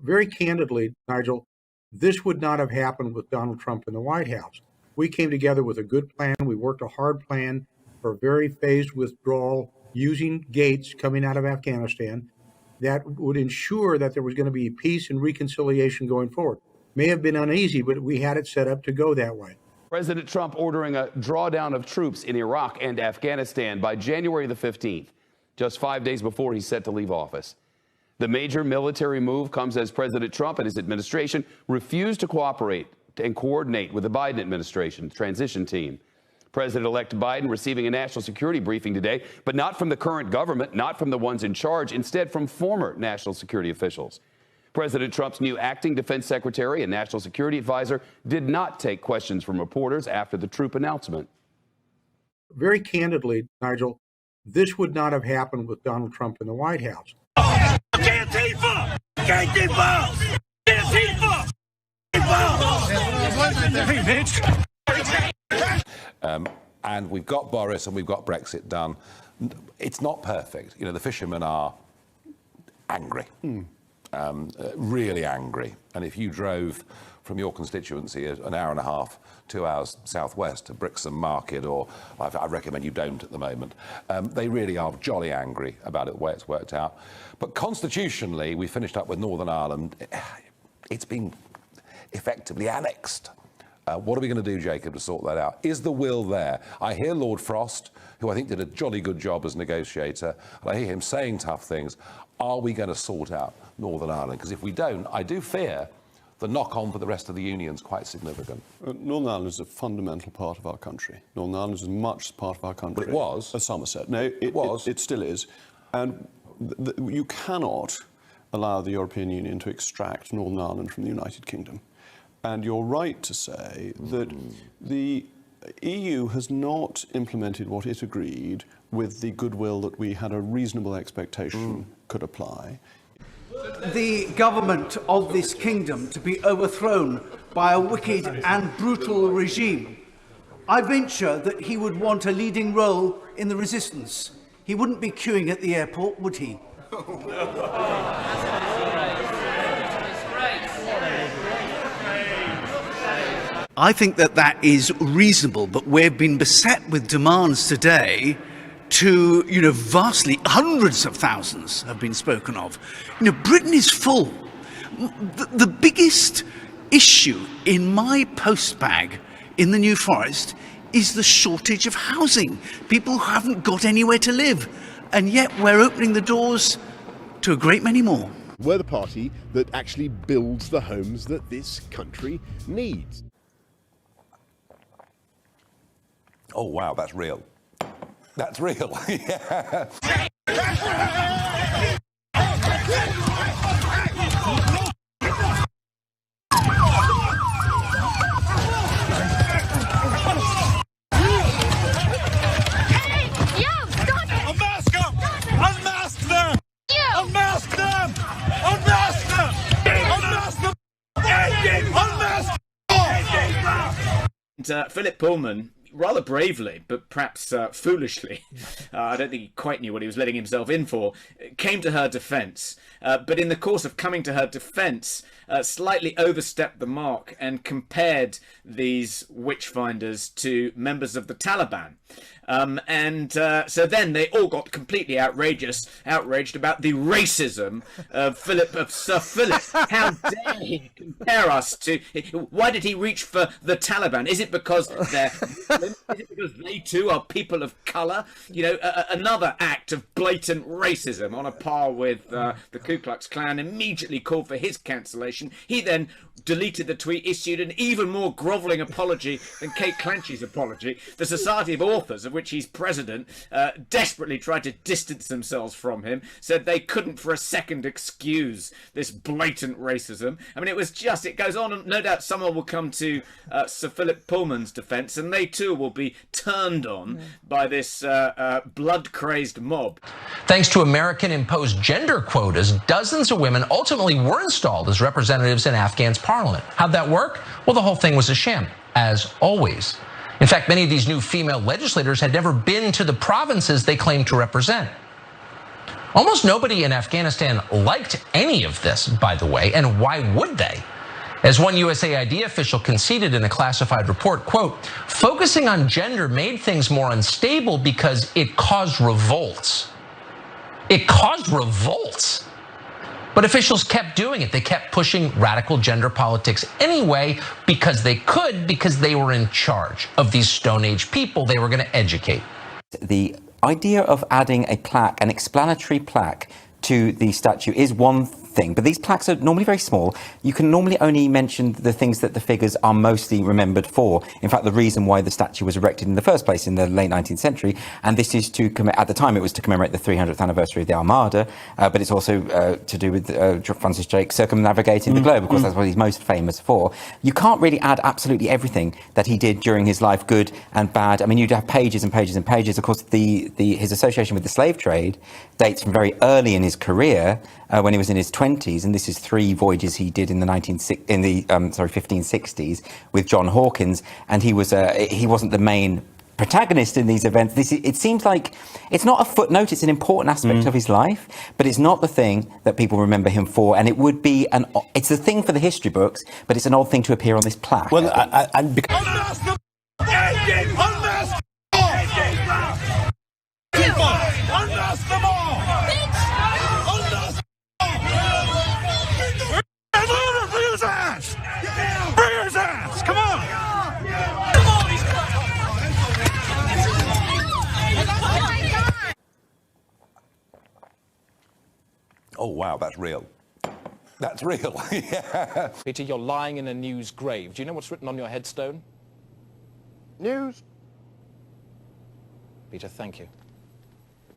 Very candidly, Nigel, this would not have happened with Donald Trump in the White House. We came together with a good plan. We worked a hard plan for a very phased withdrawal using gates coming out of Afghanistan that would ensure that there was going to be peace and reconciliation going forward. May have been uneasy, but we had it set up to go that way. President Trump ordering a drawdown of troops in Iraq and Afghanistan by January the 15th, just 5 days before he's set to leave office. The major military move comes as President Trump and his administration refuse to cooperate and coordinate with the Biden administration transition team. President-elect Biden receiving a national security briefing today, but not from the current government, not from the ones in charge, instead from former national security officials. President Trump's new acting defense secretary and national security advisor did not take questions from reporters after the troop announcement. Very candidly, Nigel, this would not have happened with Donald Trump in the White House. Antifa! Antifa! Antifa! And we've got Boris and we've got Brexit done. It's not perfect. You know, the fishermen are angry, really angry. And if you drove from your constituency an hour and a half, 2 hours southwest to Brixham Market, or I recommend you don't at the moment, they really are jolly angry about it, the way it's worked out. But constitutionally, we finished up with Northern Ireland. It's been effectively annexed. What are we going to do, Jacob, to sort that out? Is the will there? I hear Lord Frost, who I think did a jolly good job as negotiator, and I hear him saying tough things. Are we going to sort out Northern Ireland? Because if we don't, I do fear the knock-on for the rest of the union is quite significant. Northern Ireland is a fundamental part of our country. Northern Ireland is as much part of our country. But it was. As Somerset. No, it was. It still is. And you cannot allow the European Union to extract Northern Ireland from the United Kingdom. And you're right to say that the EU has not implemented what it agreed with the goodwill that we had a reasonable expectation could apply. The government of this kingdom to be overthrown by a wicked and brutal regime. I venture that he would want a leading role in the resistance. He wouldn't be queuing at the airport, would he? I think that that is reasonable, but we've been beset with demands today to, vastly, hundreds of thousands have been spoken of. Britain is full. The biggest issue in my postbag in the New Forest is the shortage of housing. People who haven't got anywhere to live. And yet we're opening the doors to a great many more. We're the party that actually builds the homes that this country needs. Oh, wow, that's real. That's real. Yeah. Philip Pullman, rather bravely, but perhaps foolishly, I don't think he quite knew what he was letting himself in for, came to her defence. But in the course of coming to her defence, slightly overstepped the mark and compared these witchfinders to members of the Taliban. So then they all got completely outraged about the racism of Sir Philip. How dare he compare us to? Why did he reach for the Taliban? Is it because they're Muslim? Is it because they too are people of colour? Another act of blatant racism on a par with the Ku Klux Klan. Immediately called for his cancellation. He then deleted the tweet, issued an even more grovelling apology than Kate Clancy's apology. The Society of Authors, of which he's president, desperately tried to distance themselves from him, said they couldn't for a second excuse this blatant racism. I mean, it goes on, and no doubt someone will come to Sir Philip Pullman's defence, and they too will be turned on by this blood-crazed mob. Thanks to American-imposed gender quotas, dozens of women ultimately were installed as representatives in Afghan's parliament. How'd that work? Well, the whole thing was a sham, as always. In fact, many of these new female legislators had never been to the provinces they claimed to represent. Almost nobody in Afghanistan liked any of this, by the way, and why would they? As one USAID official conceded in a classified report, quote, focusing on gender made things more unstable because it caused revolts. It caused revolts. But officials kept doing it. They kept pushing radical gender politics anyway because they could, because they were in charge of these Stone Age people they were going to educate. The idea of adding a plaque, an explanatory plaque to the statue is one thing, but these plaques are normally very small. You can normally only mention the things that the figures are mostly remembered for. In fact, the reason why the statue was erected in the first place in the late 19th century, and this is to at the time it was to commemorate the 300th anniversary of the Armada, but it's also to do with Francis Drake circumnavigating the globe, of course. That's what he's most famous for. You can't really add absolutely everything that he did during his life, good and bad. I mean, you'd have pages and pages and pages. Of course, his association with the slave trade dates from very early in his career, when he was in his 20s, and this is 3 voyages he did in the 1560s with John Hawkins, and he wasn't the main protagonist in these events. It seems like it's not a footnote; it's an important aspect of his life, but it's not the thing that people remember him for. And it would be it's a thing for the history books, but it's an odd thing to appear on this plaque. Well, unmask them! Unmask them all! Bring his ass! Bring his ass! Come on! Oh, wow, that's real. That's real. Yeah. Peter, you're lying in a news grave. Do you know what's written on your headstone? News. Peter, thank you.